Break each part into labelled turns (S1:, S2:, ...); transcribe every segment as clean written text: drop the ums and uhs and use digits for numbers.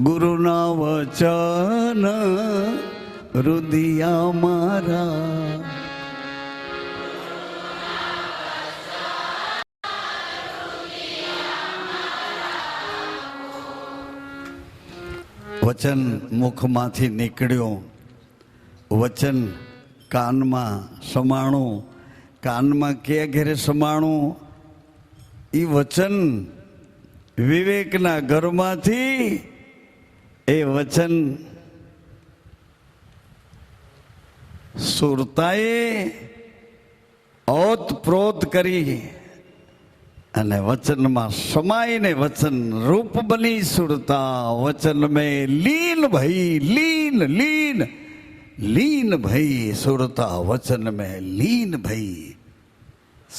S1: ગુરુના વચન રુદિયા મારા. વચન મુખમાંથી નીકળ્યું, વચન કાનમાં સમાણું, કાનમાં કે ઘેરે સમાણું, એ વચન વિવેકના ઘરમાંથી એ વચન સુરતાએ ઓતપ્રોત કરી અને વચનમાં સમાઈને વચન રૂપ બની સુરતા. વચન મેં લીન ભઈ, લીન લીન લીન ભઈ સુરતા. વચન મેં લીન ભઈ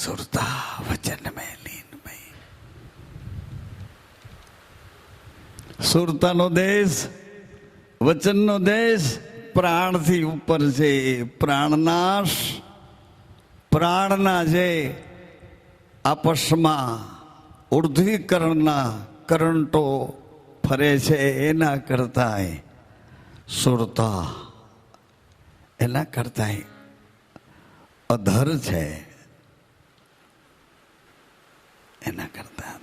S1: સુરતા. વચન મેં લીન ભઈ. સુરતાનો દેશ, વચનનો દેશ પ્રાણથી ઉપર છે. પ્રાણનાશ, પ્રાણના છે આપસમાં ઉર્ધ્વીકરણના કરંટો ફરે છે, એના કરતાંય સુરતા એના કરતાંય અધર છે. એના કરતા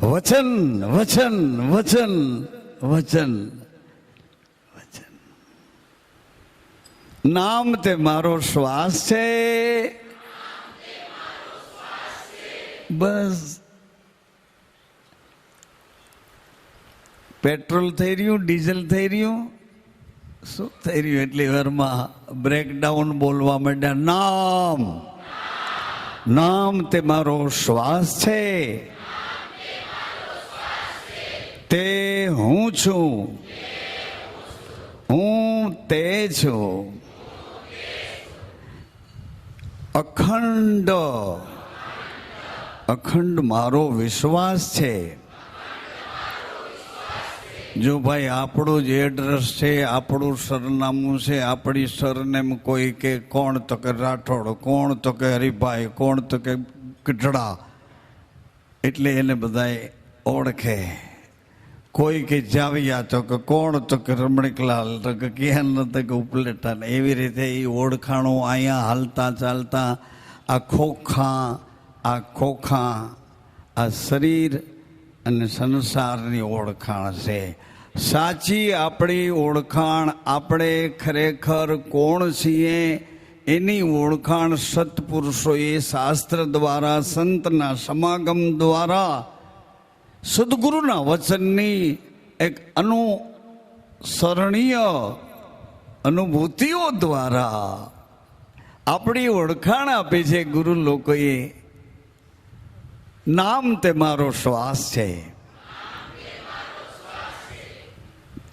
S1: વચન વચન વચન વચન વચન. નામ તે મારો શ્વાસ છે. બસ પેટ્રોલ થઈ રહ્યું, ડીઝલ થઈ રહ્યું, શું થઈ રહ્યું? એટલી વારમાં બ્રેકડાઉન બોલવા માંડ્યા. નામ, નામ તે મારો શ્વાસ છે. તે હું છું, હું તે છું. અખંડ, અખંડ મારો વિશ્વાસ છે. જો ભાઈ આપણું જ એડ્રેસ છે, આપણું સરનામું છે, આપણી સરનેમ કોઈ કે કોણ તો કે રાઠોડ, કોણ તો કે હરિભાઈ, કોણ તો કે ગઢડા, એટલે એને બધાય ઓળખે. કોઈ કે જાવિયા તો કે કોણ તો કે રમણીકલાલ, તો કે ક્યાં તો કે ઉપલેટા. એવી રીતે એ ઓળખાણું અહીંયા હાલતા ચાલતા આ ખોખા, આ ખોખા, આ શરીર અને સંસારની ઓળખાણ છે. સાચી આપણી ઓળખાણ, આપણે ખરેખર કોણ છીએ એની ઓળખાણ સત્પુરુષોએ શાસ્ત્ર દ્વારા, સંતના સમાગમ દ્વારા, સદગુરુના વચનની એક અનુસરણીય અનુભૂતિઓ દ્વારા આપણી ઓળખાણ આપી છે ગુરુ લોકોએ. નામ તે મારો શ્વાસ છે.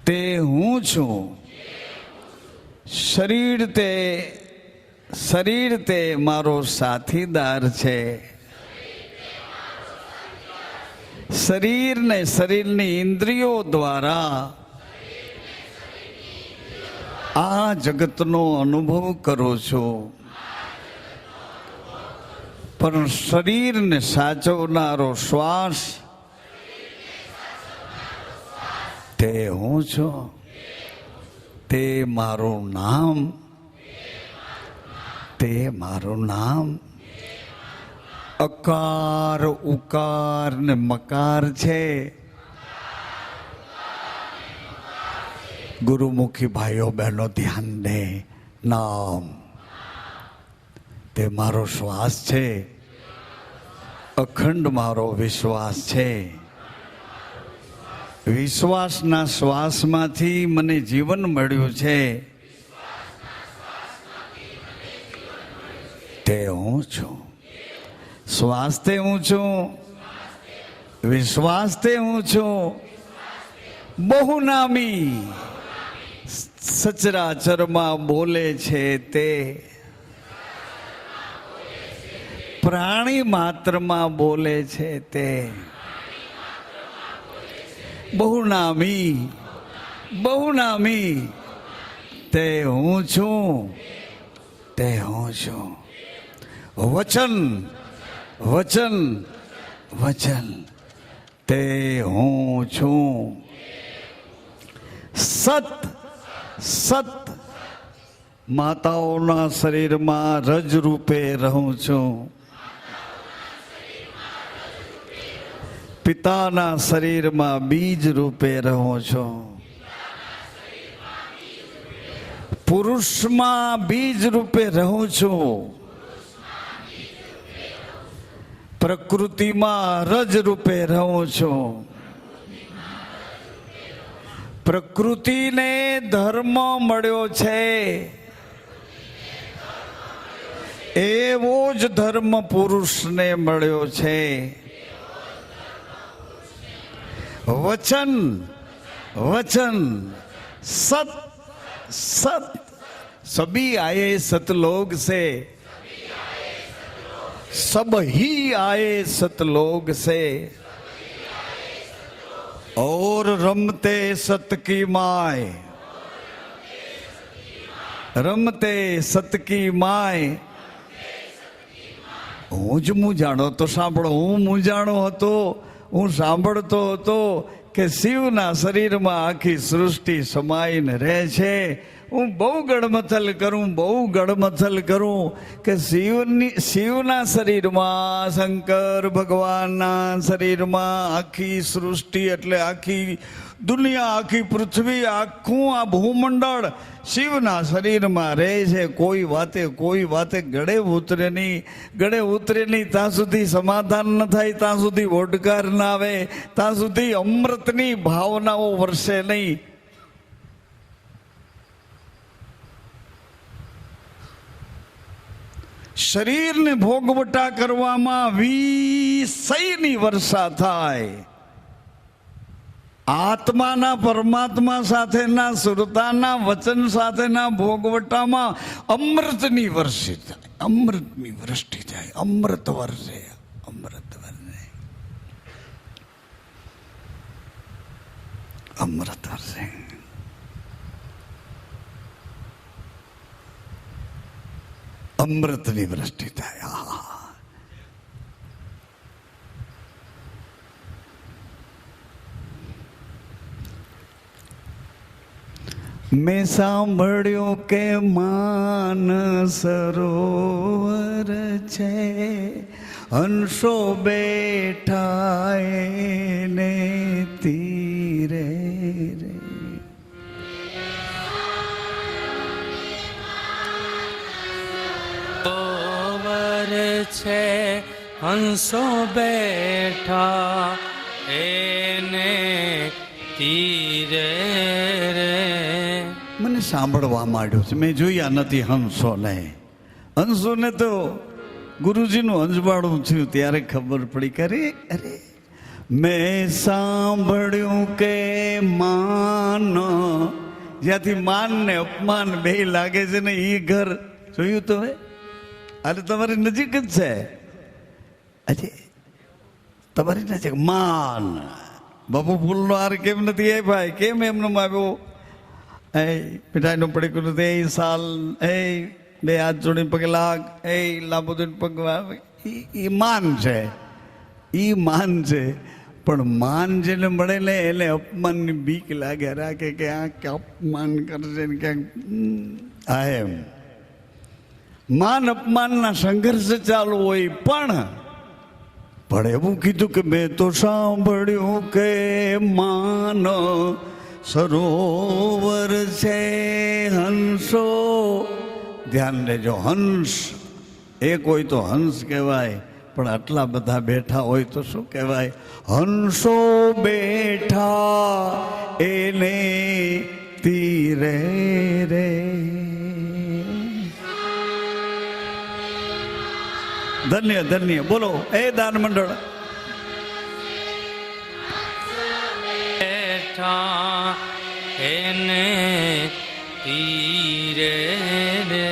S1: તે હું છું. શરીર તે મારો સાથીદાર છે. શરીરને શરીરની ઇન્દ્રિયો દ્વારા આ જગતનો અનુભવ કરું છું, પણ શરીરને સાચવનારો શ્વાસ તે હું છું. તે મારું નામ, તે મારું નામ. અકાર, ઉકાર ને મકાર છે. ગુરુમુખી ભાઈઓ બહેનો ધ્યાન દે. નામ તે મારો શ્વાસ છે. અખંડ મારો વિશ્વાસ છે. વિશ્વાસના શ્વાસમાંથી મને જીવન મળ્યું છે. તે હું છું. શ્વાસ તે હું છું, વિશ્વાસ તે હું છું. બહુનામી સચરાચરમાં બોલે છે તે, પ્રાણી માત્રમાં બોલે છે તે. બહુનામી, બહુનામી તે હું છું, તે હું છું. વચન, વચન, વચન તે હું છું. સત સત માતાઓના શરીરમાં રજ રૂપે રહું છું, પિતાના શરીરમાં બીજ રૂપે રહું છું, પુરુષમાં બીજ રૂપે રહું છું, પ્રકૃતિમાં રજ રૂપે રહું છું, પ્રકૃતિને ધર્મ મળ્યો છે એવો જ ધર્મ પુરુષને મળ્યો છે. વચન વચન સત सत सभी आए सतलोग से, सब ही आए सतलोग से, और रमते सत की माय, रमते सत की माय. હું જ મૂંઝાણો તો સાંભળો, હું મૂંઝાણો હતો, હું સાંભળતો હતો કે શિવના શરીરમાં આખી સૃષ્ટિ સમાઈને રહે છે. હું બહુ ગડમથલ કરું કે શિવના શરીરમાં, શંકર ભગવાનના શરીરમાં આખી સૃષ્ટિ એટલે આખી દુનિયા, આખી પૃથ્વી, આખું આ ભૂમંડળ શિવના શરીરમાં રહે છે. કોઈ વાતે ગળે ઉતરે નહીં ત્યાં સુધી સમાધાન ન થાય, ત્યાં સુધી ઓડકાર ના આવે, ત્યાં સુધી અમૃતની ભાવનાઓ વરસે નહીં. શરીરને ભોગવટા કરવામાં વિષયની વર્ષા થાય. આત્માના પરમાત્મા સાથેના સુરતાના વચન સાથેના ભોગવટામાં અમૃતની વર્ષી થાય, અમૃતની વૃષ્ટિ થાય, અમૃત વર્ષે, અમૃત વર્ષે, અમૃત વર્ષે. અમૃતની વૃષ્ટિ થાય. મેં સાંભળ્યું કે માનસરોવર છે, હંસો બેઠા એને તીરે રે.
S2: છે હંસો બેઠા એને તીરે રે.
S1: મને સાંભળવા માંડ્યું છે, મેં જોયા નથી હંસોને. હંસોને તો ગુરુજીનું અંજવાળું થયું ત્યારે ખબર પડી કે અરે મેં સાંભળ્યું કે માન, જ્યાંથી માન ને અપમાન બે લાગે છે ને એ ઘર જોયું તો હે. અરે તમારી નજીક જ છે, અજે તમારી નજીક માન. બાપુ ફૂલનો હાર કેમ નથી એ ભાઈ, કેમ એમનો આવ્યો? એ મીઠાઈનું પડીકું નથી, એ સાલ, એ બે હાથ જોડીને પગે લાગ, એ લાંબુ દઈને પગ, એ માન છે, એ માન છે. પણ માન જેને મળે ને એને અપમાનની બીક લાગે રાખે કે આ કે અપમાન કરશે ને ક્યાંક આ એમ. માન અપમાનના સંઘર્ષ ચાલુ હોય. પણ એવું કીધું કે મેં તો સાંભળ્યું કે માન સરોવર છે, હંસો. ધ્યાન દેજો, હંસ એક હોય તો હંસ કહેવાય, પણ આટલા બધા બેઠા હોય તો શું કહેવાય? હંસો બેઠા એને તીરે રે. ધન્ય ધન્ય બોલો એ દાન મંડળ.
S2: બેઠા એને તીરે રે.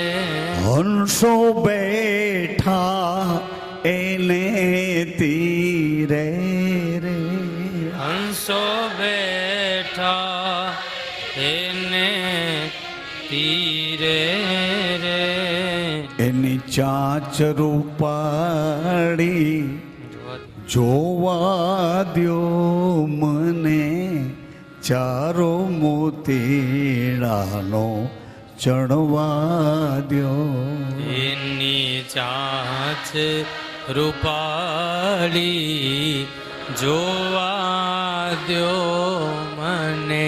S1: હંસો બેઠા એને તીરે રે.
S2: હંસો બેઠા એને તીરે રે.
S1: એની ચાંચ રૂપાળી જોવા દ્યો મને, ચારો મોતીડાનો ચણવા દ્યો.
S2: એની ચાંચ રૂપાળી જોવા દ્યો મને,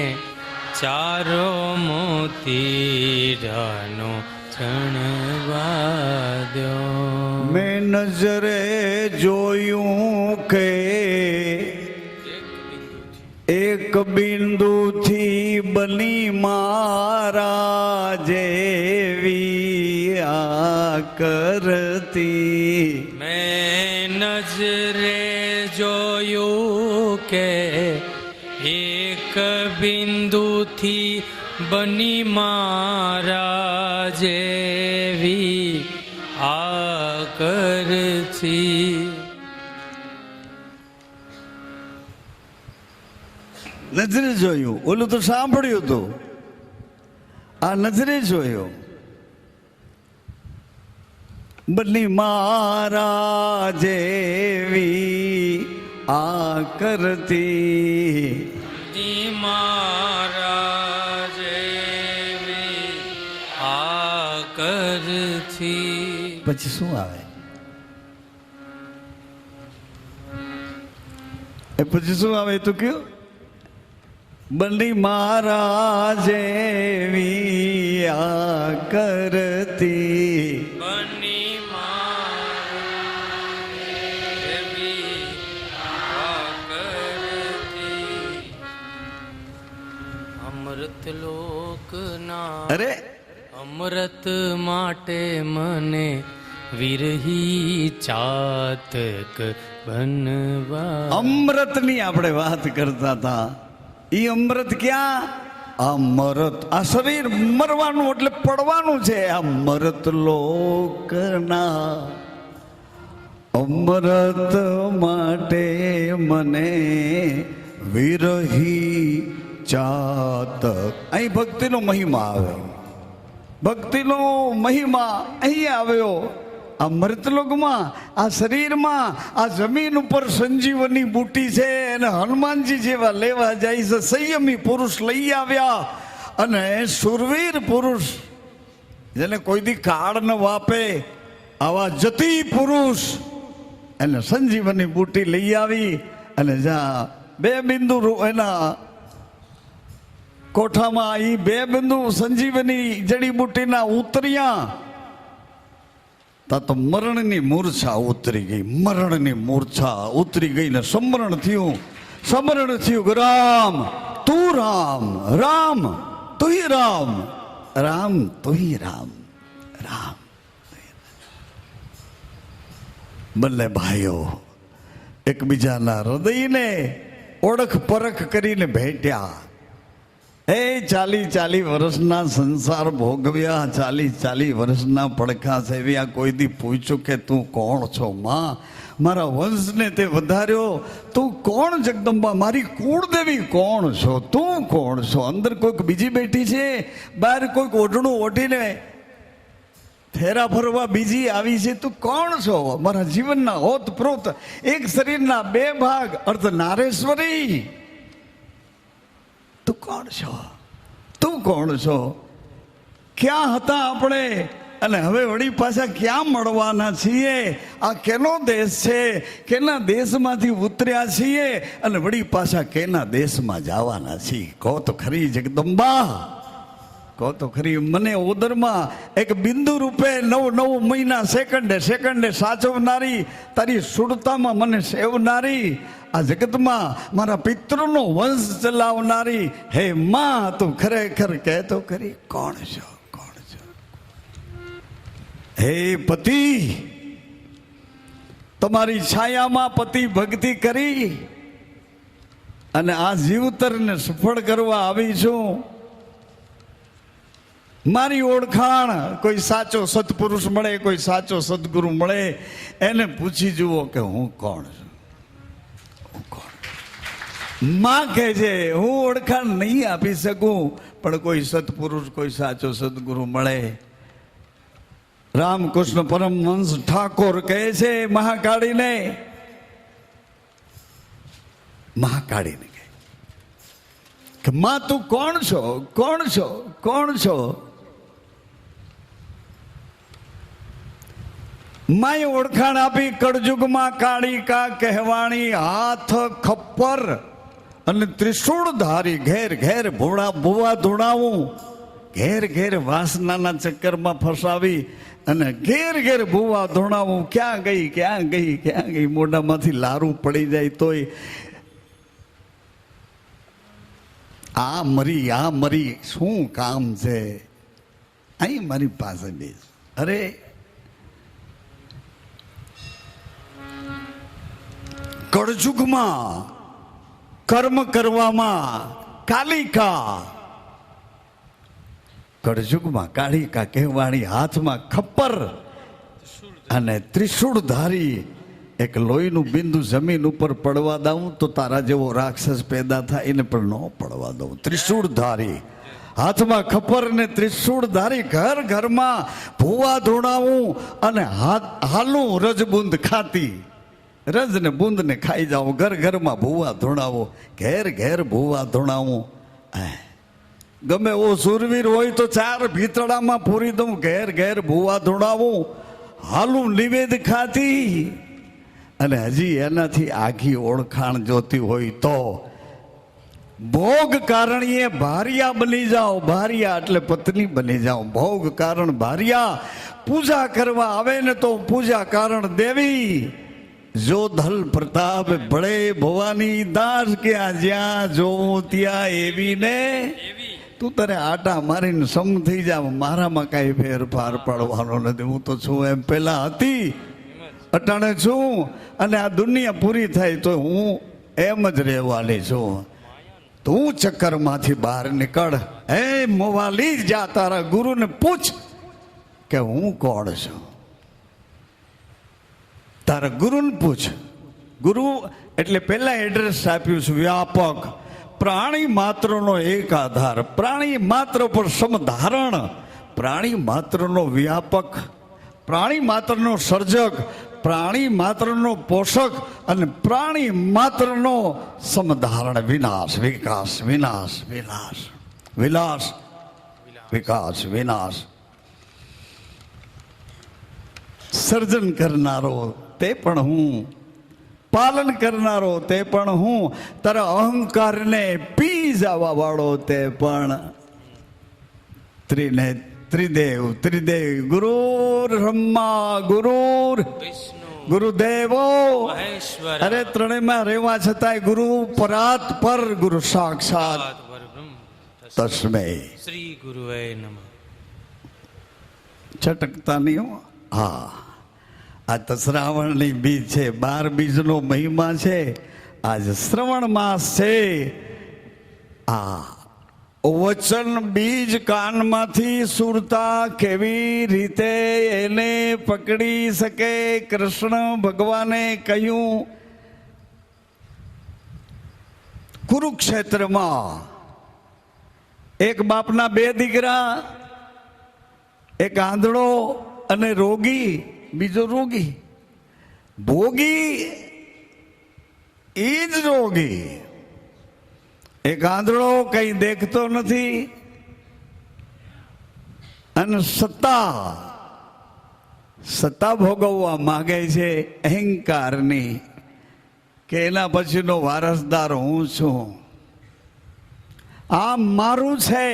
S2: ચારો મોતીડાનો ચણવા દ્યો.
S1: મેં નજરે જોયું કે એક બિંદુથી બની મારા જેવી આ કરતી.
S2: મેં નજરે જોયું કે એક બિંદુથી બની મારા જેવી આ કરતી.
S1: નજરે જોયું, ઓલું તો સાંભળ્યું હતું, આ નજરે જોયું. બની મારા જેવી આ કરતી.
S2: મારા જેવી આ કરતી.
S1: પછી શું આવે? એ પછી શું આવે તું કયો? બની મારા જેવી આ કરતી.
S2: બની મારા જેવી આ કરતી. અમૃત લોકના
S1: અરે
S2: અમૃત માટે મને વિરહી ચાતક બનવા.
S1: અમૃતની આપણે વાત કરતા હતા. ઈ અમૃત ક્યાં? અમૃત આ શરીર મરવાનું એટલે પડવાનું છે. આ મરત લોકના અમૃત માટે મને વિરહી ચાતક. અહીં ભક્તિનો મહિમા આવે. ભક્તિનો મહિમા અહીં આવ્યો. આ મૃતલોકમાં, આ શરીરમાં, આ જમીન ઉપર સંજીવની બુટી છે અને હનુમાનજી જેવા લેવા જાય છે. સંયમી પુરુષ લઈ આવ્યા અને સુરવીર પુરુષ જેને કોઈ દી કાળ ન વાપે આવા જતી પુરુષ એને સંજીવની બુટી લઈ આવી અને જ્યાં 2 બિંદુ એના કોઠામાં એ 2 બિંદુ સંજીવની જડીબુટીના ઉતર્યા તો મરણની મૂર્છા ઉતરી ગઈ. મરણની મૂર્છા ઉતરી ગઈ ને સમરણ થયું. સમરણ થયું કે રામ તું રામ, રામ તુહી રામ, રામ તુહી રામ, રામ. બંને ભાઈઓ એકબીજાના હૃદયને ઓળખ પરખ કરીને ભેટ્યા. 40 વર્ષના સંસાર ભોગવ્યા, 40 વર્ષના પડખા સેવ્યા. કોઈ દી પૂછ્યું કે તું કોણ છો માં? મારા વંશને તે વધાર્યો. તું કોણ જગદંબા? મારી કુળદેવી કોણ છો? તું કોણ છો? અંદર કોઈક બીજી બેઠી છે, બહાર કોઈક ઓઢણું ઓઢીને ફેરા ફરવા બીજી આવી છે. તું કોણ છો? મારા જીવનના ઓતપ્રોત એક શરીરના 2 ભાગ અર્ધ નારેશ્વરી. તું કોણ છો? તું કોણ છો? ક્યાં હતા આપણે અને હવે વળી પાછા ક્યાં મળવાના છીએ? આ કેનો દેશ છે? કેના દેશમાંથી ઉતર્યા છીએ અને વળી પાછા કેના દેશમાં જવાના છીએ? કહો તો ખરી જગદંબા, કહો તો ખરી. મને ઉદરમાં એક બિંદુ રૂપે 9 મહિના સેકન્ડે સાચવનારી, તારી સુરતામાં મને સેવનારી, આ જગતમાં મારા પિતૃનો વંશ ચલાવનારી હે માં, તું ખરેખર કહેતો કરી કોણ છો? કોણ છો? હે પતિ, તમારી છાયામાં પતિ ભક્તિ કરી અને આ જીવતરને સફળ કરવા આવી છું. મારી ઓળખાણ કોઈ સાચો સત્પુરુષ મળે, કોઈ સાચો સદગુરુ મળે, એને પૂછી જુઓ કે હું કોણ છું. માં કહે છે હું ઓળખાણ નહીં આપી શકું, પણ કોઈ સત્પુરુષ, કોઈ સાચો સદગુરુ મળે. રામકૃષ્ણ પરમહંસ ઠાકોર કહે છે મહાકાળીને, મહાકાળીને કહે કે માં તું કોણ છો, કોણ છો, કોણ છો? માએ ઓળખાણ આપી, કળજુગમાં કાળિકા કહેવાણી, હાથ ખપ્પર અને ત્રિશૂળ ધારી, ઘેર ઘેર ભૂવા ધૂણાવું, ઘેર ઘેર વાસનાના ચક્કરમાં ફસાવી અને ઘેર ઘેર ભૂવા ધૂણાવું. ક્યાં ગઈ, ક્યાં ગઈ, ક્યાં ગઈ? મોઢામાંથી લારું પડી જાય તોય આ મરી શું કામ છે? અહીં મારી પાસે બેસ. અરે કળજુગમાં કર્મ કરવામાં કાલિકા, કળજુગમાં કાલિકા કહેવાણી, હાથમાં ખપ્પર અને ત્રિશૂળ ધારી. એક લોહીનું બિંદુ જમીન ઉપર પડવા દઉં તો તારા જેવો રાક્ષસ પેદા થાય, એને પણ ન પડવા દઉં. ત્રિશૂળ ધારી, હાથમાં ખપ્પર ને ત્રિશૂળ ધારી, ઘર ઘરમાં ભૂવા ધોણાવું અને હાલું રજબુંદ ખાતી. રજ ને બુંદ ને ખાઈ જાઉં, ઘર ઘરમાં ભૂવા ધોણાવો, ઘેર ઘેર ભૂવા ધોણાવું. ગમે એવો સુરવીર હોય તો 4 ભીતડામાં પૂરી દઉં, ઘેર ઘેર ભૂવા ધોણાવું, હાલું નિવેદ ખાતી. અને હજી એનાથી આખી ઓળખાણ જોતી હોય તો ભોગ કારણીએ ભારિયા બની જાઓ. ભારિયા એટલે પત્ની બની જાઓ. ભોગ કારણ ભારિયા, પૂજા કરવા આવે ને તો પૂજા કારણ દેવી. જો ધલ પ્રતાપ ભળે ભવાની દાસ, કે જ્યાં જોઉં ત્યાં એવી ને. તું તારે આટા મારીને સમ થઈ જાવ, મારામાં કાંઈ ફેરફાર પડવાનો નથી. હું તો છું એમ પેલા હતી, અટાણે છું, અને આ દુનિયા પૂરી થાય તો હું એમ જ રહેવાની છું. તું ચક્કરમાંથી બહાર નીકળ. હે મોવાલી, જા તારા ગુરુને પૂછ કે હું કોણ છું. તારા ગુરુને પૂછ. ગુરુ એટલે પેલા એડ્રેસ આપ્યું છે, વ્યાપક, પ્રાણી માત્રનો એક આધાર, પ્રાણી માત્ર પર સમધારણ, પ્રાણી માત્રનો વ્યાપક, પ્રાણી માત્રનો સર્જક, પ્રાણી માત્રનો પોષક અને પ્રાણી માત્રનો સમધારણ. વિનાશ વિકાસ, વિનાશ વિનાશ, વિલાસ વિકાસ વિનાશ. સર્જન કરનારો તે પણ હું, પાલન કરનારો તે પણ હું, તારા અહંકારને પી જવા વાળો તે પણ. ત્રિદેવ ગુરુર બ્રહ્મા, ગુરુર ગુરુદેવો
S2: મહેશ્વર.
S1: અરે ત્રણેયમાં રહેવા છતાંય ગુરુ પરાત પર, ગુરુ સાક્ષાત તસ્મૈ
S2: શ્રી ગુરુવે નમઃ.
S1: છટકતા નહીં હો. હા, આ તો શ્રાવણની બીજ છે, 12 બીજનો મહિમા છે. આજ શ્રવણ માસ છે. આ વચન બીજ કાનમાંથી સુરતા કેવી રીતે એને પકડી શકે? કૃષ્ણ ભગવાને કહ્યું, કુરુક્ષેત્રમાં એક બાપના 2 દીકરા, એક આંધળો અને રોગી, બીજો રોગી. ભોગી એ જ રોગી. એક આંધળો કઈ દેખતો નથી અને સત્તા ભોગવવા માંગે છે, અહંકારની, કે એના પછીનો વારસદાર હું છું, આ મારું છે.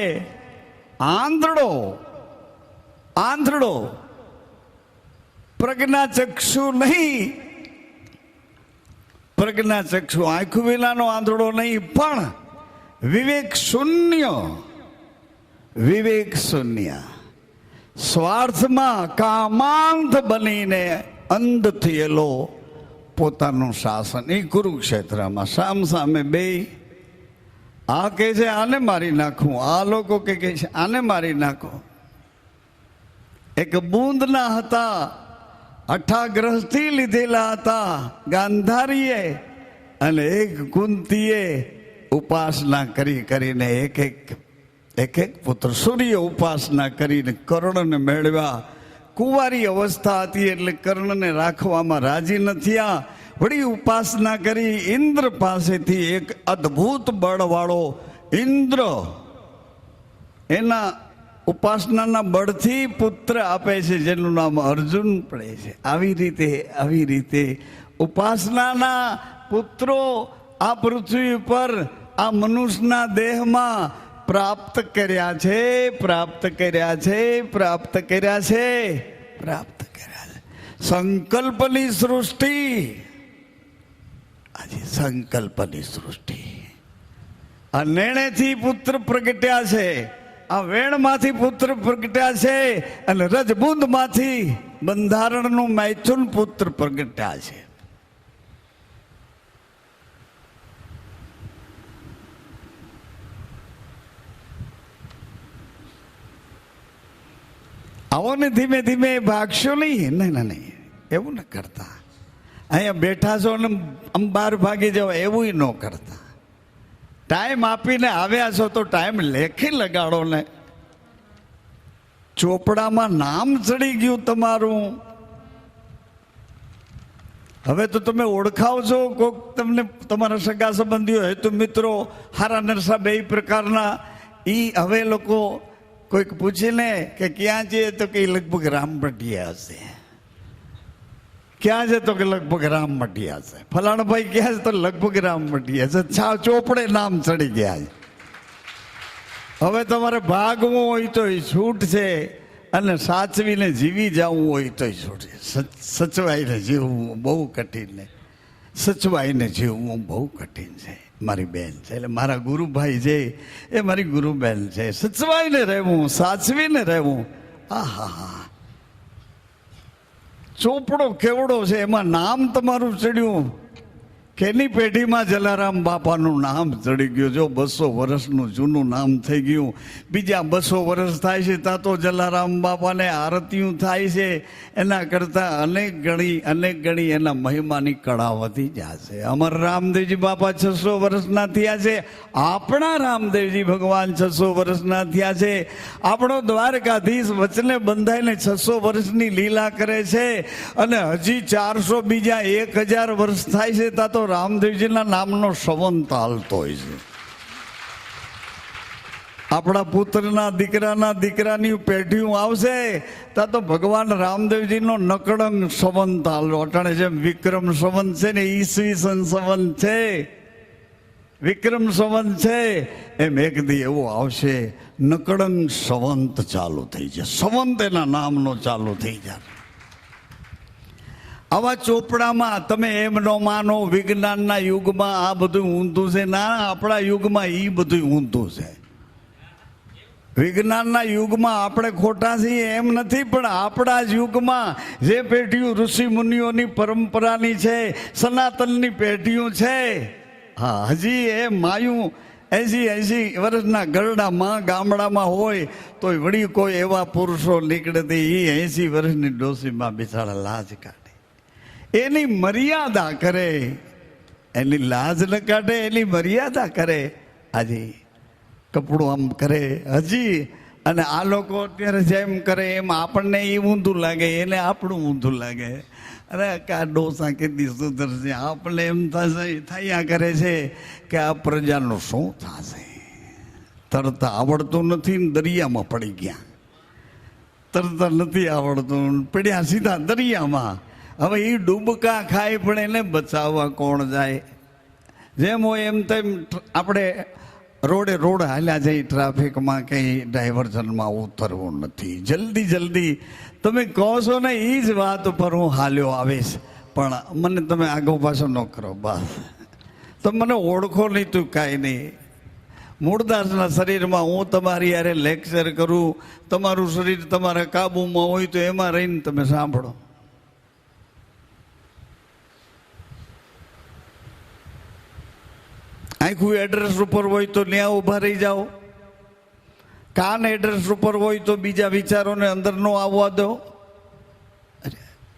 S1: આંધળો પ્રજ્ઞાચક્ષુ નહીં, પ્રજ્ઞાચક્ષુ આંખ વિનાનો આંધળો નહીં, પણ વિવેક શૂન્ય, સ્વાર્થમાં કામાંત બનીને અંધ થયેલો પોતાનું શાસન. એ કુરુક્ષેત્રમાં સામે 2. આ કહે છે આને મારી નાખું, આ લોકો કે છે આને મારી નાખો. એક બુંદના હતા, 8 ગ્રહથી લીધેલા હતા ગાંધારીએ, અને એક કુંતીએ ઉપાસના કરીને એક પુત્ર સૂર્ય ઉપાસના કરીને કર્ણને મેળવ્યા. કુંવારી અવસ્થા હતી એટલે કર્ણને રાખવામાં રાજી ન થયા. વળી ઉપાસના કરી ઇન્દ્ર પાસેથી એક અદ્ભુત બળવાળો ઇન્દ્ર એના ઉપાસનાના બળથી પુત્ર આપે છે જેનું નામ અર્જુન પડે છે. આવી રીતે ઉપાસનાના પુત્રો આ પૃથ્વી પર આ મનુષ્યના દેહમાં પ્રાપ્ત કર્યા છે. સંકલ્પની સૃષ્ટિ, આજે સંકલ્પની સૃષ્ટિ. આ નેણેથી પુત્ર પ્રગટ્યા છે, આ વેણમાંથી પુત્ર પ્રગટ્યા છે, અને રજબુંદમાંથી બંધારણનું મૈથુન પુત્ર પ્રગટ્યા છે. આવો ને ધીમે ધીમે ભાગશો નહીં. નહીં એવું ન કરતા. અહીંયા બેઠા છો ને આમ બહાર ભાગી જાઓ એવું ન કરતા. ટાઈમ આપીને આવ્યા છો તો ટાઈમ લેખી લગાડો ને. ચોપડામાં નામ ચડી ગયું તમારું. હવે તો તમે ઓળખાવ છો. કોક તમને તમારા સગા સંબંધીઓ હેતુ મિત્રો હારા નરસા બે પ્રકારના ઈ હવે લોકો કોઈક પૂછીને કે ક્યાં છે તો કે લગભગ રામમઢિયા હશે. ક્યાં છે તો કે લગભગ રામમઢિયા છે. ફલાણાભાઈ ક્યાં છે તો લગભગ રામમઢિયા છે. ચોપડે નામ ચડી ગયા છે. હવે તમારે ભાગવું હોય તો છૂટ છે, અને સાચવીને જીવી જવું હોય તો છૂટ છે. સચવાઈને જીવવું બહુ કઠિન છે. સચવાઈને જીવવું બહુ કઠિન છે. મારી બેન છે, એટલે મારા ગુરુભાઈ છે એ મારી ગુરુબેન છે. સચવાઈને રહેવું, સાચવીને રહેવું. આહા, ચોપડો કેવડો છે, એમાં નામ તમારું ચડ્યું. કેની પેઢીમાં જલારામ બાપાનું નામ ચડી ગયું. જો 200 વર્ષનું જૂનું નામ થઈ ગયું. બીજા 200 વર્ષ થાય છે ત્યાં તો જલારામ બાપાને આરતીયું થાય છે. એના કરતાં અનેક ગણી એના મહિમાની કળા વધી જશે. અમર રામદેવજી બાપા 600 વર્ષના થયા છે. આપણા રામદેવજી ભગવાન 600 વર્ષના થયા છે. આપણો દ્વારકાધીશ વચને બંધાઈને 600 વર્ષની લીલા કરે છે, અને હજી 400 બીજા 1000 વર્ષ થાય છે ત્યાં તો રામદેવજીના નામનો સંવંત હાલતો હોય છે. આપણા પુત્રના દીકરાની પેઢીઓ આવશે ત્યાં તો ભગવાન રામદેવજીનો નકળંગ સંવંત હાલો. અટાણે જેમ વિક્રમ સંવંત છે ને ઈસવીસન સંવંત છે, વિક્રમ સંવંત છે, એમ એક દી એવો આવશે નકળંગ સંવંત ચાલુ થઈ જાય. સંવંત એના નામનો ચાલુ થઈ જાય. આવા ચોપડામાં તમે એમ ન માનો વિજ્ઞાનના યુગમાં આ બધું ઊંધું છે. ના, આપણા યુગમાં એ બધું ઊંધું છે. વિજ્ઞાનના યુગમાં આપણે ખોટા છીએ એમ નથી, પણ આપણા જ યુગમાં જે પેઢીઓ ઋષિ મુનિઓની પરંપરાની છે, સનાતનની પેઢીઓ છે, હા, હજી એ માયું 80 વર્ષના ગરડામાં ગામડામાં હોય તો વળી કોઈ એવા પુરુષો નીકળે એ 80 વર્ષની ડોસીમાં બિચારા લાજ કાઢે. એની મર્યાદા કરે, એની લાજ ન કાઢે, એની મર્યાદા કરે. આજે કપડું આમ કરે હજી, અને આ લોકો અત્યારે જેમ કરે એમ આપણને એ ઊંધું લાગે, એને આપણું ઊંધું લાગે. અરે કા ડોસા કેટલી સુધરશે. આપણે એમ થયા કરે છે કે આ પ્રજાનું શું થશે. તરતા આવડતું નથી ને દરિયામાં પડી ગયા. તરતા નથી આવડતું, પડ્યા સીધા દરિયામાં. હવે એ ડૂબકા ખાય પણ એને બચાવવા કોણ જાય. જેમ હોય એમ તેમ આપણે રોડ હાલ્યા જઈ ટ્રાફિકમાં કંઈ ડાયવર્ઝનમાં ઉતરવું નથી. જલ્દી તમે કહો છો ને એ જ વાત ઉપર હું હાલ્યો આવીશ, પણ મને તમે આગો પાછો ન કરો. બસ તમે મને ઓળખો નહીં તું કાંઈ નહીં. મૂળદાસના શરીરમાં હું તમારી યારે લેક્ચર કરું, તમારું શરીર તમારા કાબુમાં હોય તો એમાં રહીને તમે સાંભળો. આખું એડ્રેસ ઉપર હોય તો ત્યાં ઊભા રહી જાઓ. કાન એડ્રેસ ઉપર હોય તો બીજા વિચારોને અંદર નો આવવા દો.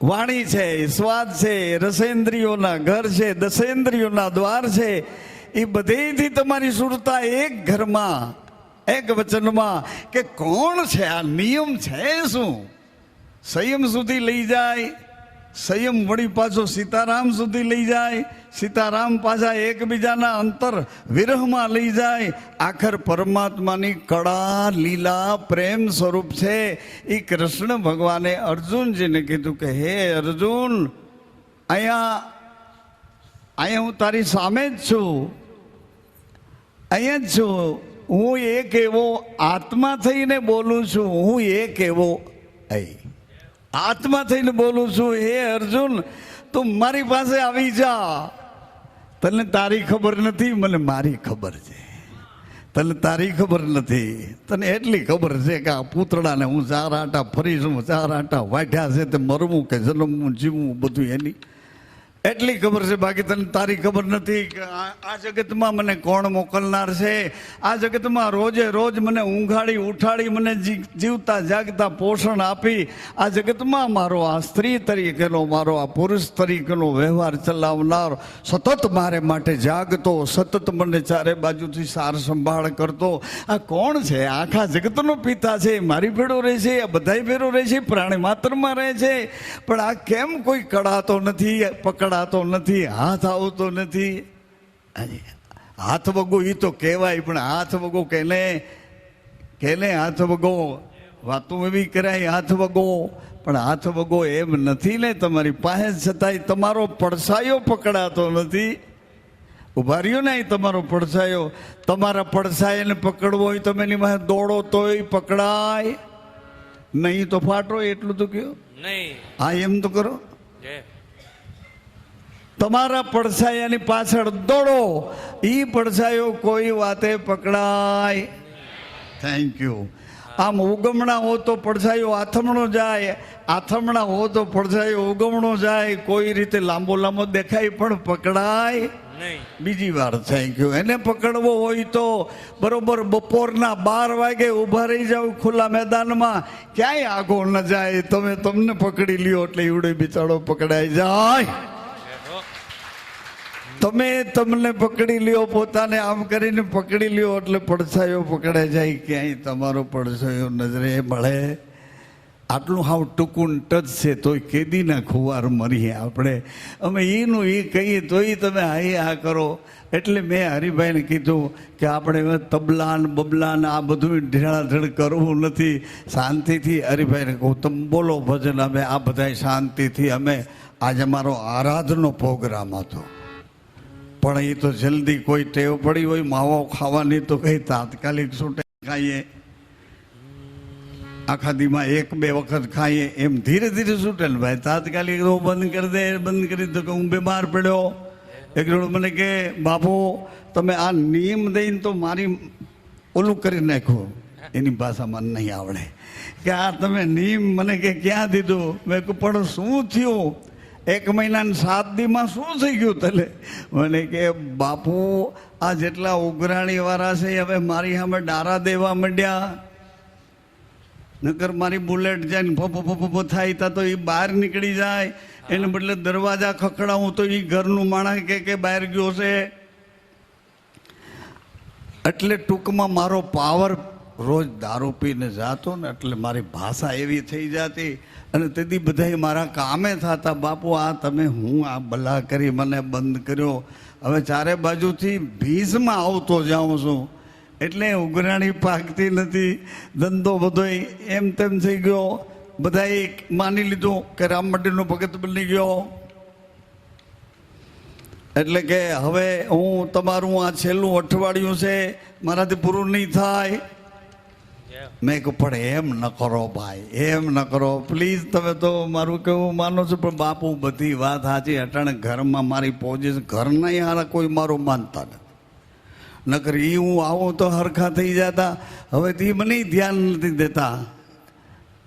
S1: વાણી છે, સ્વાદ છે, રસેન્દ્રિયોના ઘર છે, દસેન્દ્રિયોના દ્વાર છે, એ બધેથી તમારી સુરતા એક ઘરમાં, એક વચનમાં કે કોણ છે, આ નિયમ છે શું, સંયમ સુધી લઈ જાય. સંયમ વળી પાછો સીતારામ સુધી લઈ જાય, સીતારામ પાછા એકબીજાના અંતર વિરહમાં લઈ જાય. આખર પરમાત્માની કળા લીલા પ્રેમ સ્વરૂપ છે. એ કૃષ્ણ ભગવાને અર્જુનજીને કીધું કે હે અર્જુન, અહીંયા હું તારી સામે જ છું, અહીંયા જ છું. હું એક એવો આત્મા થઈને બોલું છું, હું એક એવો આત્મા થઈને બોલું છું. હે અર્જુન, તું મારી પાસે આવી જા. તને તારી ખબર નથી, મને મારી ખબર છે. તને તારી ખબર નથી, તને એટલી ખબર છે કે આ પૂતળાને હું 4 આંટા ફરીશું, 4 આંટા વાઢ્યા છે તે મરવું કે જન્મવું જીવવું બધું એની એટલી ખબર છે. બાકી તને તારી ખબર નથી કે આ જગતમાં મને કોણ મોકલનાર છે. આ જગતમાં રોજે રોજ મને ઊંઘાડી ઉઠાડી મને જીવતા જાગતા પોષણ આપી આ જગતમાં મારો આ સ્ત્રી તરીકેનો મારો આ પુરુષ તરીકેનો વ્યવહાર ચલાવનાર, સતત મારે માટે જાગતો, સતત મને ચારે બાજુથી સાર સંભાળ કરતો આ કોણ છે? આખા જગતનો પિતા છે. મારી ભેડો રહે છે, આ બધાય ભેડો રહે છે, પ્રાણી માત્રમાં રહે છે. પણ આ કેમ કોઈ કળાતો નથી, પકડાતો નથી, હાથ આવતો નથી? હાથ વગો એ તો કહેવાય, પણ હાથ વગો કેને હાથ વગો? વાતું એવી કરાય હાથ વગો, પણ હાથ વગો એમ નથી ને તમારી પાસે, છતાંય તમારો પડછાયો પકડાતો નથી. ઉભા રહ્યો ને તમારો પડછાયો. તમારા પડછાયાને પકડવો હોય તમે એની પાસે દોડો તોય પકડાય નહીં, તો ફાટો. એટલું તો કયો
S2: નહીં.
S1: હા, એમ તો કરો. તમારા પડછાયાની પાછળ દોડો, ઈ પડછાયો કોઈ વાતે પકડાય. Thank you. આમ ઉગમણા હો તો પડછાયો આથમણો જાય, આથમણા હો તો પડછાયો ઉગમણો જાય. કોઈ રીતે લાંબો લાંબો દેખાય પણ પકડાય નહીં. બીજી વાર થેન્ક યુ. એને પકડવો હોય તો બરોબર બપોરના 12 વાગે ઊભા રહી જાવ ખુલ્લા મેદાનમાં, ક્યાંય આગો ન જાય. તમને પકડી લ્યો એટલે એવડે બિચારો પકડાઈ જાય. તમને પકડી લ્યો, પોતાને આમ કરીને પકડી લ્યો એટલે પડછાયો પકડાઈ જાય. ક્યાંય તમારો પડછાયો નજરે મળે. આટલું હાવ ટૂંકું ટચ છે તોય કેદીના ખુવાર મરીએ આપણે. અમે એનું એ કહીએ તોય તમે હા કરો. એટલે મેં હરિભાઈને કીધું કે આપણે તબલાન બબલાન આ બધું ઢેળાધડ કરવું નથી. શાંતિથી હરિભાઈને કહું તમે બોલો ભજન, અમે આ બધા શાંતિથી. અમે આજે મારો આરાધનો પ્રોગ્રામ હતો, પણ એ તો જલ્દી કોઈ ટેવ પડી હોય માવો ખાવાની તો કઈ તાત્કાલિક છૂટે ખાઈએ, આખા દીમાં 1-2 વખત ખાઈએ, એમ ધીરે ધીરે છૂટે ને ભાઈ. તાત્કાલિક બંધ કરી દે, બંધ કરી દો કે હું બીમાર પડ્યો. એક જોડે મને કે બાપુ તમે આ નિયમ દઈને તો મારી ઓલું કરી નાખ્યું. એની ભાષામાં નહીં આવડે કે આ તમે નિયમ મને કે ક્યાં દીધું? મેં કહ્યું પણ શું થયું? 1 મહિના 7 દીમાં શું થઈ ગયું? તલે મને કે બાપુ આ જેટલા ઉઘરાણી વાળા છે હવે મારી સામે ડારા દેવા માંડ્યા. નકર મારી બુલેટ જાય ને ફફો થાય તા તો એ બહાર નીકળી જાય. એને બદલે દરવાજા ખખડાવું તો એ ઘરનું માણસ કે બહાર ગયો છે. એટલે ટૂંકમાં મારો પાવર રોજ દારૂ પીને જાતો ને એટલે મારી ભાષા એવી થઈ જતી. અને તેથી બધા મારા કામે થતા. બાપુ આ તમે હું આ બલા કરી મને બંધ કર્યો. હવે ચારે બાજુથી ભીસમાં આવતો જાઉં છું એટલે ઉઘરાણી પાકતી નથી. ધંધો બધો એમ તેમ થઈ ગયો. બધાએ માની લીધું કે રામ મંદિરનો ભગત બની ગયો. એટલે કે હવે હું તમારું આ છેલ્લું અઠવાડિયું છે મારાથી પૂરું નહીં થાય. મેં કહું પણ એમ ન કરો ભાઈ, એમ ન કરો પ્લીઝ. તમે તો મારું કેવું માનો છો, પણ બાપુ બધી વાત સાચી. અટાણે ઘરમાં મારી પોઝિશન ઘરના યાર કોઈ મારું માનતા નથી. નકર એ હું આવું તો હરખા થઈ જતા. હવે તે મને ધ્યાન નથી દેતા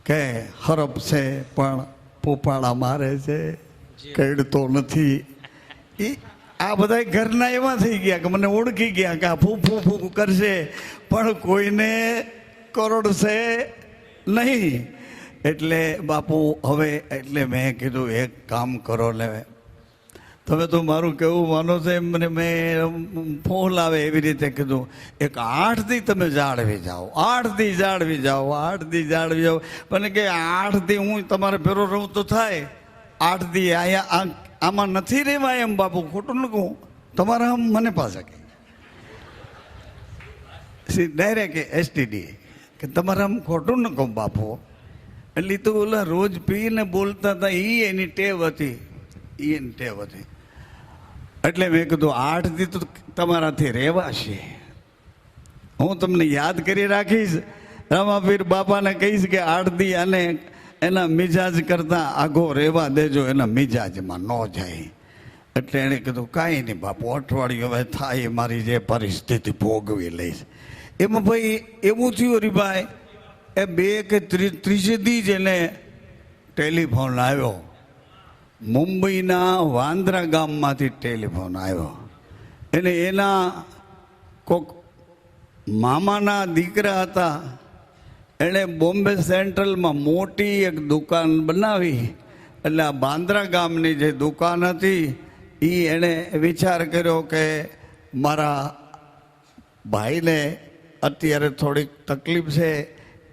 S1: કે હરપ છે પણ પોપાળા મારે છે, કહેડતો નથી. એ આ બધા ઘરના એવા થઈ ગયા કે મને ઓળખી ગયા કે આ ફૂ ફૂ કરશે પણ કોઈને કરોડશે નહીં. એટલે બાપુ હવે એટલે મેં કીધું એક કામ કરો લે, તમે તો મારું કેવું માનો છો એમ મને મેં ફોન આવે એવી રીતે કીધું. એક 8 દી તમે જાળવી જાઓ, 8 દી જાળવી જાઓ, 8 દી જાળવી જાઓ. મને કે 8 દી હું તમારે ભેરો રહું તો થાય, 8 દી આયા આમાં નથી રહેવાય એમ બાપુ, ખોટું ન કહું. તમારા આમ મને પાછા કહે ડાયરેક્ટ એસટીડી કે તમારા આમ ખોટું ન કહું બાપુ. એટલે તો ઓલા રોજ પીને બોલતા હતા, એની ટેવ હતી, એની ટેવ હતી. એટલે મેં કીધું 8 દી તો તમારાથી રહેવાશે. હું તમને યાદ કરી રાખીશ, રામાપીર બાપાને કહીશ કે 8 દી અને એના મિજાજ કરતાં આઘો રહેવા દેજો, એના મિજાજમાં ન જાય. એટલે એણે કીધું કાંઈ નહીં બાપુ, અઠવાડિયું હવે થાય મારી જે પરિસ્થિતિ ભોગવી લઈશ. એમાં ભાઈ એવું થયું હરીભાઈ, એ 2 કે 3 દી જ એને ટેલિફોન આવ્યો. મુંબઈના વાંદરા ગામમાંથી ટેલિફોન આવ્યો. એને એના કોક મામાના દીકરા હતા, એણે બોમ્બે સેન્ટ્રલમાં મોટી એક દુકાન બનાવી. એટલે આ બાંદ્રા ગામની જે દુકાન હતી એ એણે વિચાર કર્યો કે મારા ભાઈને અત્યારે થોડીક તકલીફ છે,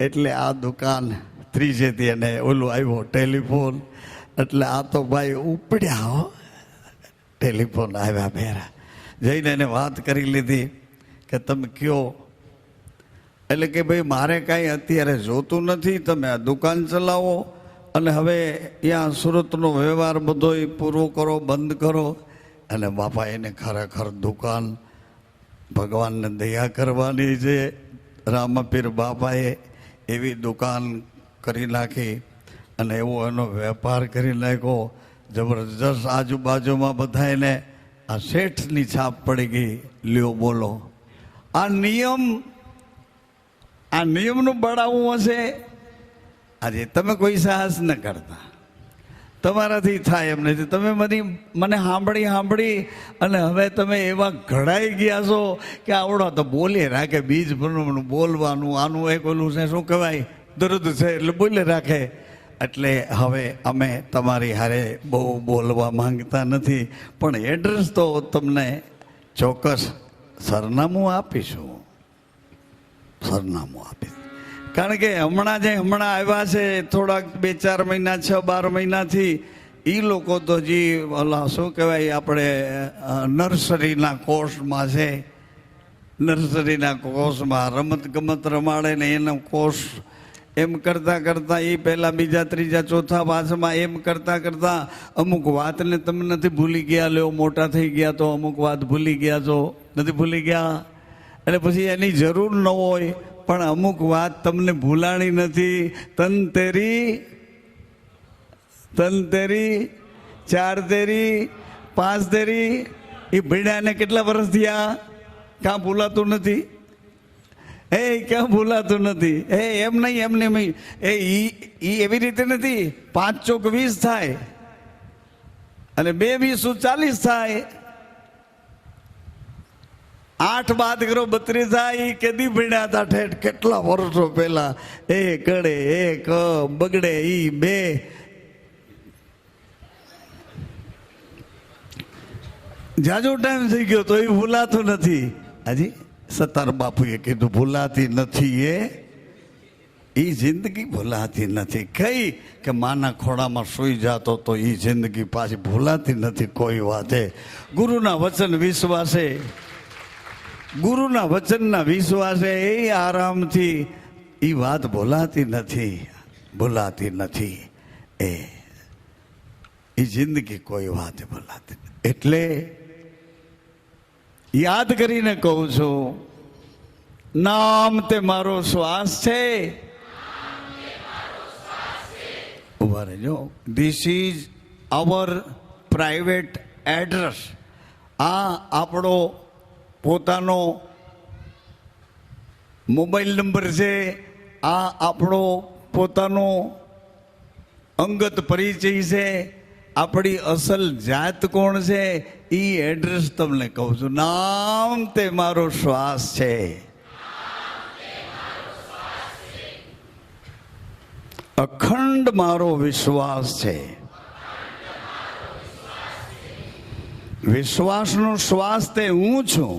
S1: એટલે આ દુકાન ત્રીજેથી એને ઓલું આવ્યો ટેલિફોન. એટલે આ તો ભાઈ ઉપડ્યા હો, ટેલિફોન આવ્યા ભેરા. જઈને એને વાત કરી લીધી કે તમે કયો. એટલે કે ભાઈ મારે કાંઈ અત્યારે જોતું નથી, તમે આ દુકાન ચલાવો અને હવે ત્યાં સુરતનો વ્યવહાર બધો પૂરો કરો, બંધ કરો. અને બાપા એને ખરેખર દુકાન ભગવાનને દયા કરવાની છે. રામાપીર બાપાએ એવી દુકાન કરી નાખી અને એવો એનો વેપાર કરી નાખ્યો જબરજસ્ત. આજુબાજુમાં બધાને આ શેઠની છાપ પડી ગઈ. લ્યો બોલો, આ નિયમનું બળાવવું હશે. આજે તમે કોઈ સાહસ ન કરતા, તમારાથી થાય એમ નથી. તમે મને સાંભળી અને હવે તમે એવા ઘડાઈ ગયા છો કે આવડો તો બોલી રાખે. બીજ ભરનું બોલવાનું, આનું એક ઓલું છે, શું કહેવાય, દર્દ છે એટલે બોલે રાખે. એટલે હવે અમે તમારી હારે બહુ બોલવા માંગતા નથી, પણ એડ્રેસ તો તમને ચોક્કસ સરનામું આપીશું, સરનામું આપીશ. કારણ કે હમણાં આવ્યા છે થોડાક 2-4 મહિના 6-12 મહિનાથી, એ લોકો તો જે ઓલા શું કહેવાય આપણે નર્સરીના કોર્સમાં છે. નર્સરીના કોર્સમાં રમત ગમત રમાડે ને એનો કોર્સ એમ કરતાં એ પહેલાં 2જા 3જા 4થા 5માં એમ કરતાં અમુક વાતને તમે નથી ભૂલી ગયા. લ્યો મોટા થઈ ગયા તો અમુક વાત ભૂલી ગયા છો, નથી ભૂલી ગયા. એટલે પછી એની જરૂર ન હોય, પણ અમુક વાત તમને ભૂલાણી નથી. તન તેરી 4 તેરી 5 તેરી એ ભીડાને કેટલા વર્ષ થયા? કાં ભૂલાતું નથી? ક્યાં ભૂલાતું નથી? એમ નહીં એવી રીતે નથી. 5 ચોક 20 થાય અને 2 20 40 થાય. 8 બાદ કરો 32 થાય. કેદી ભીડ્યા હતા ઠેઠ કેટલા વર્ષો પહેલા. કડે બગડે 2 જાજો ટાઈમ થઈ ગયો તો એ ભૂલાતું નથી. હાજી સતાર બાપુએ કીધું ભૂલાતી નથી. એ જિંદગી ભૂલાતી નથી. કઈ કે માના ખોળામાં સૂઈ જાતો તો એ જિંદગી પાછી ભૂલાતી નથી કોઈ વાતે. ગુરુના વચન વિશ્વાસે, ગુરુના વચનના વિશ્વાસે એ આરામથી એ વાત ભૂલાતી નથી. એ જિંદગી કોઈ વાત ભૂલાતી નથી. એટલે યાદ કરીને કહું છું, નામ તે મારો શ્વાસ છે. ઉભા રહેજો. This is our private address. આ આપણો પોતાનો મોબાઈલ નંબર છે. આ આપણો પોતાનો અંગત પરિચય છે. આપણી અસલ જાત કોણ છે એ એડ્રેસ તમને કહું છું. નામ તે મારો શ્વાસ છે. અખંડ મારો વિશ્વાસ છે. વિશ્વાસનો શ્વાસ તે હું છું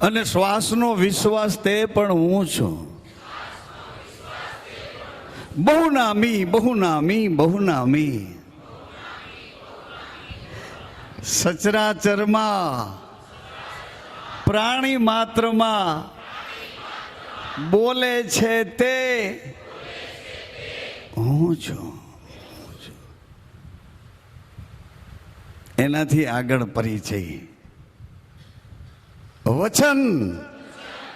S1: અને શ્વાસનો વિશ્વાસ તે પણ હું છું. બહુનામી બહુનામી બહુનામી સચરાચરમાં પ્રાણી માત્રમાં બોલે છે તે હું છું. એનાથી આગળ પરિચય. વચન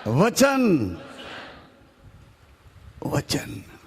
S1: વચન વચન